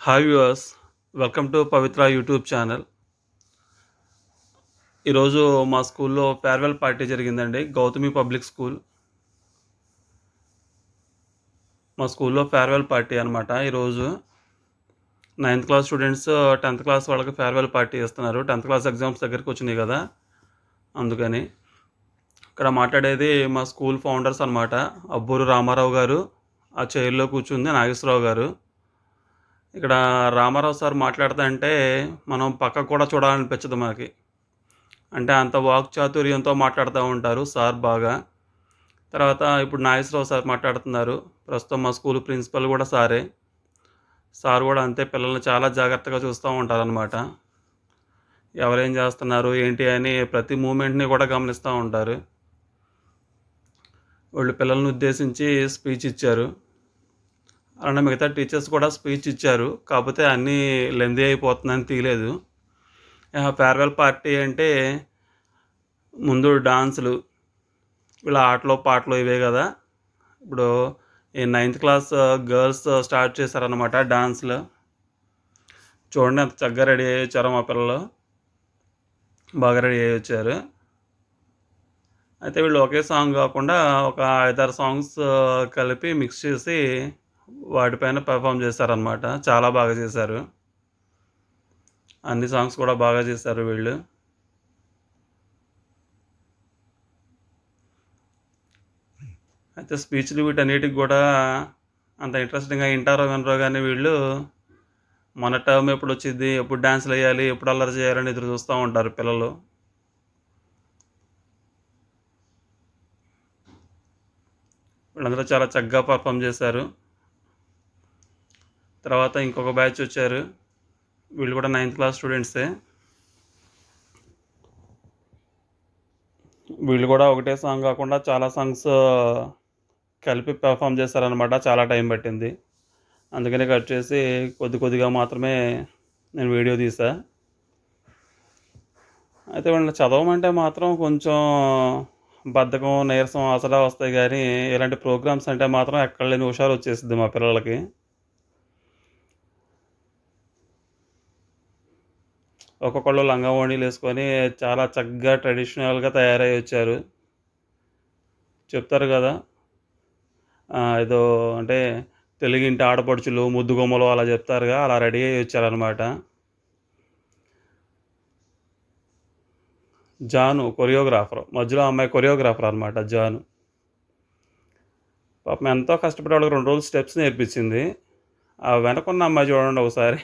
Hi viewers, welcome to Pavitra YouTube channel. ఈరోజు మా స్కూల్లో ఫేర్వెల్ పార్టీ జరిగిందండి. Gautami public school. మా స్కూల్లో ఫేర్వెల్ పార్టీ అనమాట. ఈరోజు 9th class students 10th class వాళ్ళకి ఫేర్వెల్ పార్టీ ఇస్తున్నారు. 10th క్లాస్ ఎగ్జామ్స్ దగ్గరికి వచ్చినాయి కదా, అందుకని. ఇక్కడ మాట్లాడేది మా స్కూల్ ఫౌండర్స్ అనమాట. అబ్బూరు రామారావు గారు, ఆ చైర్లో కూర్చుంది నాగేశ్వరరావు గారు. ఇక్కడ రామారావు సార్ మాట్లాడుతుంటే మనం పక్కకు కూడా చూడాలనిపించదు మనకి. అంటే అంత వాక్చాతుర్యంతో మాట్లాడుతూ ఉంటారు సార్ బాగా. తర్వాత ఇప్పుడు నాగేశ్వరరావు సార్ మాట్లాడుతున్నారు. ప్రస్తుతం మా స్కూల్ ప్రిన్సిపల్ కూడా సారే. సార్ కూడా అంతే, పిల్లల్ని చాలా జాగ్రత్తగా చూస్తూ ఉంటారనమాట. ఎవరేం చేస్తున్నారు ఏంటి అని ప్రతి మూమెంట్ని కూడా గమనిస్తూ ఉంటారు. వాళ్ళు పిల్లల్ని ఉద్దేశించి స్పీచ్ ఇచ్చారు. అలానే మిగతా టీచర్స్ కూడా స్పీచ్ ఇచ్చారు. కాకపోతే అన్నీ లెందీ అయిపోతుందని తీయలేదు. ఫేర్వెల్ పార్టీ అంటే ముందు డాన్సులు, వీళ్ళ ఆటలు పాటలు ఇవే కదా. ఇప్పుడు ఈ 9th క్లాస్ గర్ల్స్ స్టార్ట్ చేశారనమాట డాన్స్లు. చూడండి ఎంత చక్కగా రెడీ అయ్యి వచ్చారో మా పిల్లలు. బాగా రెడీ అయ్యి వచ్చారు. అయితే వీళ్ళు ఒకే సాంగ్ కాకుండా ఒక 5-6 సాంగ్స్ కలిపి మిక్స్ చేసి వాటిపైన పెర్ఫామ్ చేశారనమాట. చాలా బాగా చేశారు. అన్ని సాంగ్స్ కూడా బాగా చేశారు వీళ్ళు. అయితే స్పీచ్లు వీటన్నిటికి కూడా అంత ఇంట్రెస్టింగ్గా వింటారో వినరో కానీ వీళ్ళు మన టర్మ్ ఎప్పుడు వచ్చింది, ఎప్పుడు డ్యాన్స్లు వేయాలి, ఎప్పుడు అల్లరి చేయాలని ఎదురు చూస్తూ ఉంటారు పిల్లలు. వీళ్ళందరూ చాలా చక్కగా పర్ఫామ్ చేశారు. తర్వాత ఇంకొక బ్యాచ్ వచ్చారు. వీళ్ళు కూడా 9th క్లాస్ స్టూడెంట్సే. వీళ్ళు కూడా ఒకటే సాంగ్ కాకుండా చాలా సాంగ్స్ కలిపి పెర్ఫామ్ చేశారనమాట. చాలా టైం పట్టింది. అందుకనే కట్ చేసి కొద్దిగా మాత్రమే నేను వీడియో తీసా. అయితే వీళ్ళని చదవమంటే మాత్రం కొంచెం బద్ధకం, నీరసం అసలా వస్తాయి కానీ ఇలాంటి ప్రోగ్రామ్స్ అంటే మాత్రం ఎక్కడ లేని హుషారు వచ్చేసింది మా పిల్లలకి. ఒక్కొక్కళ్ళు లంగా ఓణీలు వేసుకొని చాలా చక్కగా ట్రెడిషనల్గా తయారై వచ్చారు. చెప్తారు కదా, ఏదో అంటే తెలుగింటి ఆడపడుచులు, ముద్దుగుమ్మలు అలా చెప్తారుగా, అలా రెడీ అయ్యి వచ్చారనమాట. జాను కొరియోగ్రాఫర్, మధ్యలో అమ్మాయి కొరియోగ్రాఫర్ అనమాట జాను. పాపం ఎంతో కష్టపడి వాళ్ళకి 2 రోజులు స్టెప్స్ నేర్పించింది. ఆ వెనకున్న అమ్మాయి చూడండి ఒకసారి.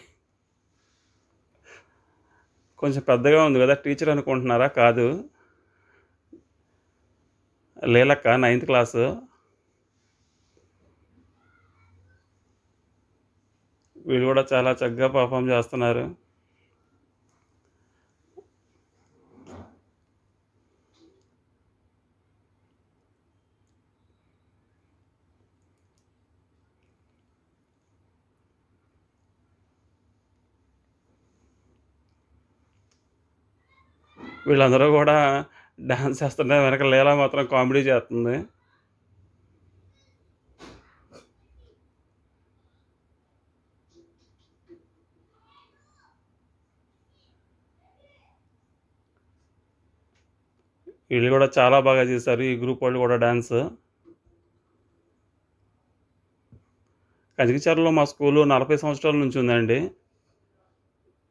కొంచెం పెద్దగా ఉంది కదా, టీచర్ అనుకుంటున్నారా? కాదు, లీలక్క 9th క్లాసు. వీళ్ళు కూడా చాలా చక్కగా పర్ఫామ్ చేస్తున్నారు. వీళ్ళందరూ కూడా డాన్స్ చేస్తుంటే వెనక లీల మాత్రం కామెడీ చేస్తుంది. వీళ్ళు కూడా చాలా బాగా చేశారు, ఈ గ్రూప్ వాళ్ళు కూడా డాన్స్. కజికిచర్లో మా స్కూలు 40 సంవత్సరాల నుంచి ఉందండి.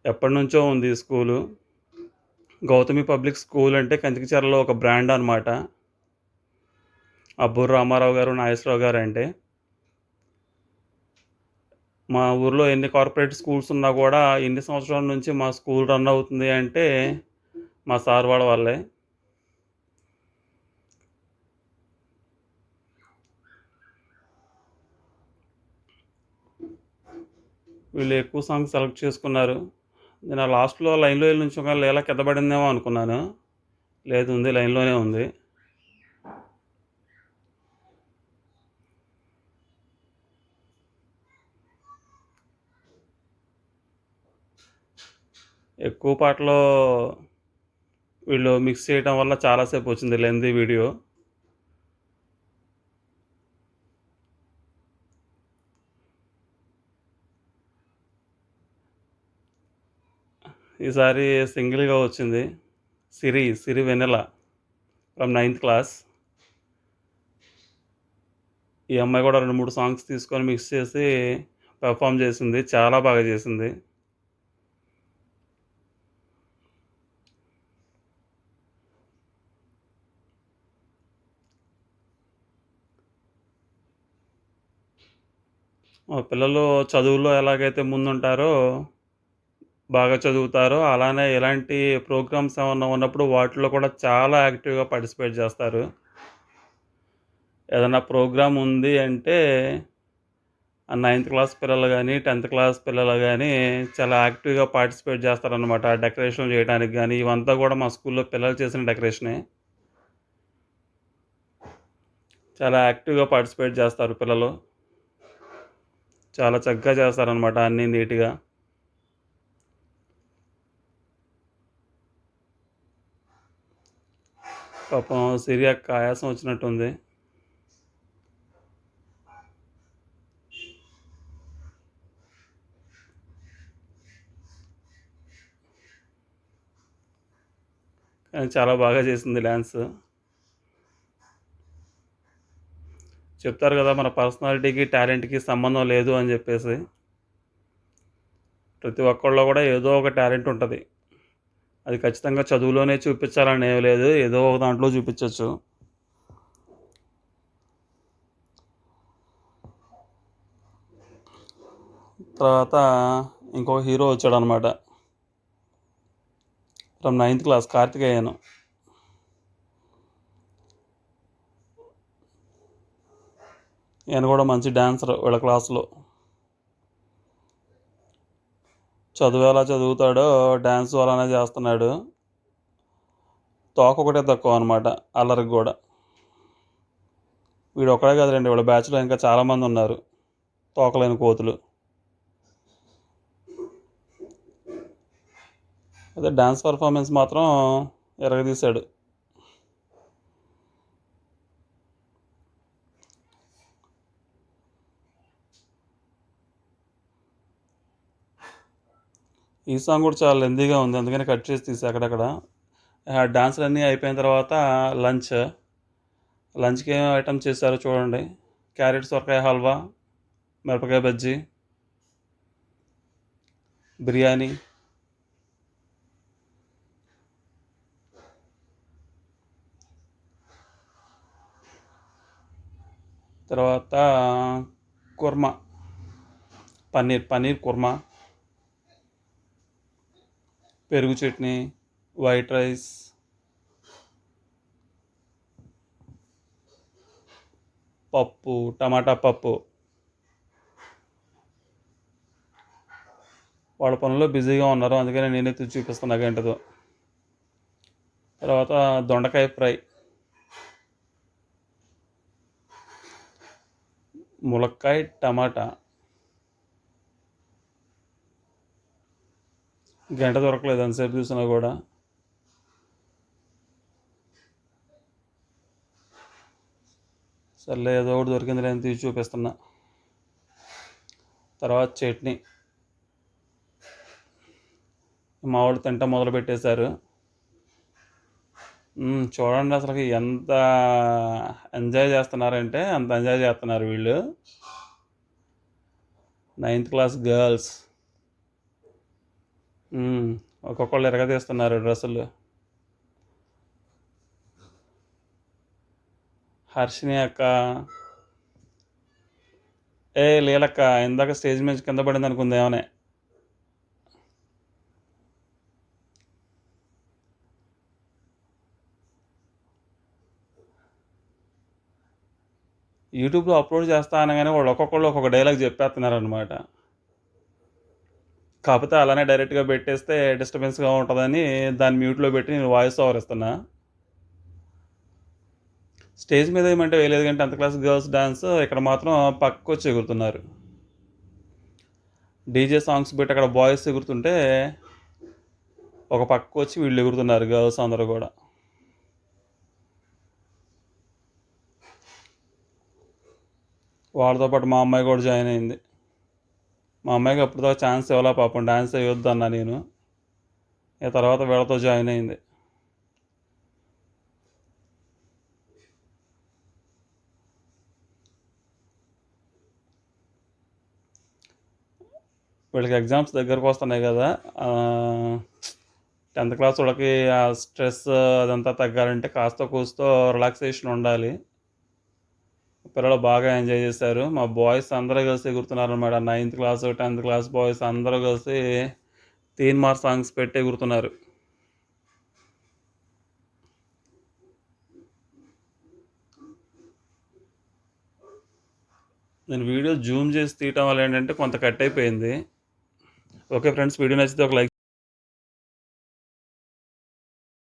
ఎప్పటి నుంచో ఉంది ఈ స్కూలు. గౌతమి పబ్లిక్ స్కూల్ అంటే కంచికిచర్లలో ఒక బ్రాండ్ అనమాట. అబ్బూరు రామారావు గారు, నాగేశ్వరరావు గారు అంటే. మా ఊర్లో ఎన్ని కార్పొరేట్ స్కూల్స్ ఉన్నా కూడా ఇన్ని సంవత్సరాల నుంచి మా స్కూల్ రన్ అవుతుంది అంటే మా సార్ వాళ్ళ వల్లే. వీళ్ళు ఎక్కువ సాంగ్స్ సెలెక్ట్ చేసుకున్నారు. నేను ఆ లాస్ట్లో లైన్లో వెళ్ళి నుంచి ఒక లీల కింద పడిందేమో అనుకున్నాను. లేదు, ఉంది, లైన్లోనే ఉంది. ఎక్కువ పాటలు వీళ్ళు మిక్స్ చేయడం వల్ల చాలాసేపు వచ్చింది లెంతీ వీడియో. ఈసారి సింగిల్గా వచ్చింది. సిరి వెన్నెల ఫ్రమ్ 9th క్లాస్. ఈ అమ్మాయి కూడా 2, 3 సాంగ్స్ తీసుకొని మిక్స్ చేసి పెర్ఫామ్ చేసింది. చాలా బాగా చేసింది. మా పిల్లలు చదువులో ఎలాగైతే ముందుంటారో, బాగా చదువుతారో, అలానే ఇలాంటి ప్రోగ్రామ్స్ ఏమన్నా ఉన్నప్పుడు వాటిలో కూడా చాలా యాక్టివ్‌గా పార్టిసిపేట్ చేస్తారు. ఏదన్నా ప్రోగ్రామ్ ఉంది అంటే, ఆ 9th క్లాస్ పిల్లలు గానీ, 10th క్లాస్ పిల్లలు గానీ చాలా యాక్టివ్‌గా పార్టిసిపేట్ చేస్తారనమాట. డెకరేషన్‌లు చేయడానికి గానీ, ఇవంతా గూడా మా స్కూల్‌లో పిల్లలు చేసిన డెకరేషనే. చాలా యాక్టివ్‌గా పార్టిసిపేట్ చేస్తారు పిల్లలు. చాలా చక్కగా చేస్తారనమాట అన్నీ నీట్‌గా. పాపం సిరి అక్క ఆయాసం వచ్చినట్టుంది. కానీ చాలా బాగా చేసింది డాన్స్. చెప్తారు గదా! మన పర్సనాలిటీకి, టాలెంట్‌కి సంబంధం లేదు అని జెప్పేసి. ప్రతి ఒక్కళ్ళలో గూడా ఏదో ఒక టాలెంట్ ఉంటది. అది ఖచ్చితంగా చదువులోనే చూపిచ్చాలని ఏమి లేదు. ఏదో ఒక దాంట్లో చూపిచ్చొచ్చు. తర్వాత ఇంకో హీరో వచ్చాడనమాట. From 9th class 'Karthikeyan.' ఈయన గూడా మంచి డాన్సర్ వీళ్ళ క్లాస్‌లో. చదువు ఎలా చదువుతాడో డాన్సు అలానే చేస్తున్నాడు. తోకొకటే తక్కువనమాట అల్లరికి గూడా. వీడొక్కడే కాదులెండి వీళ్ళ బ్యాచ్‌లో ఇంకా చాలామందున్నారు తోకలేని కోతులు. అదే డాన్స్ పర్ఫార్మెన్స్ మాత్రం ఇరగదీశాడు. ఈ సాంగ్ కూడా చాలా లెంతీగా ఉంది. అందుకని కట్ చేసి తీసా అక్కడక్కడ. డాన్సులన్నీ అయిపోయిన తర్వాత లంచ్. లంచ్‌కి ఏం ఐటెమ్స్ చేశారో చూడండి. క్యారెట్ సొరకాయ హల్వా, మిరపకాయ బజ్జీ, బిర్యానీ, తర్వాత కుర్మా, పన్నీర్ కుర్మా, పెరుగు చట్నీ, వైట్ రైస్, పప్పు, టమాటా పప్పు. వాళ్ళ పనుల్లో బిజీగా ఉన్నారు. అందుకని నేనే తెచ్చి చూపిస్తున్నా గంటతో. తర్వాత దొండకాయ ఫ్రై, ములక్కాయ టమాటా. గంట దొరకలేదు ఎంతసేపు చూసినా కూడా. సర్లే ఏదో ఒకటి దొరికిందిలే అని తీసి చూపిస్తున్నా. తర్వాత చట్నీ. మా వాళ్ళు తింటా మొదలు పెట్టేశారు. చూడండి అసలుకి ఎంత ఎంజాయ్ చేస్తున్నారంటే అంత ఎంజాయ్ చేస్తున్నారు వీళ్ళు. 9th class girls. ఒక్కొక్కళ్ళు ఎరగదీస్తున్నారు డ్రెస్సులు. హర్షిని అక్క, లీలక్క ఇందాక స్టేజ్ మీద కింద పడింది అనుకుంది ఏమనే. యూట్యూబ్లో అప్లోడ్ చేస్తా అనగానే వాళ్ళు ఒక్కొక్కళ్ళు ఒక్కొక్క డైలాగ్ చెప్పేస్తున్నారు అనమాట. కాకపోతే అలానే డైరెక్ట్గా పెట్టేస్తే డిస్టర్బెన్స్గా ఉంటుందని దాన్ని మ్యూట్లో పెట్టి నేను వాయిస్ ఓవర్ ఇస్తున్నా. స్టేజ్ మీద ఏమంటే వేయలేదు కానీ 10th క్లాస్ గర్ల్స్ డాన్స్ ఇక్కడ మాత్రం పక్కకు వచ్చి ఎగురుతున్నారు. డీజే సాంగ్స్ పెట్టి అక్కడ బాయ్స్ ఎగురుతుంటే ఒక పక్కకు వచ్చి వీళ్ళు ఎగురుతున్నారు గర్ల్స్ అందరూ కూడా. వాళ్ళతో పాటు మా అమ్మాయి కూడా జాయిన్ అయింది. మా అమ్మాయికి అప్పటిదాకా ఛాన్స్ ఇవ్వాలా పాపం, డాన్స్ వేయొద్దు అన్నా నేను. ఇక తర్వాత వీళ్ళతో జాయిన్ అయింది. వీళ్ళకి ఎగ్జామ్స్ దగ్గరకు వస్తున్నాయి కదా, 10th క్లాస్ వాళ్ళకి ఆ స్ట్రెస్ అదంతా తగ్గాలంటే కాస్త కూస్తో రిలాక్సేషన్ ఉండాలి. పిల్లలు బాగా ఎంజాయ్ చేశారు. మా బాయ్స్ అందరూ కలిసి ఎగురుతున్నారనమాట. 9th class 10th class boys అందరూ కలిసి తీన్మార్ సాంగ్స్ పెట్టి ఎగురుతున్నారు. నేను వీడియో జూమ్ చేసి తీయటం వల్ల ఏంటంటే కొంత కట్ అయిపోయింది. ఓకే ఫ్రెండ్స్, వీడియో నచ్చితే ఒక లైక్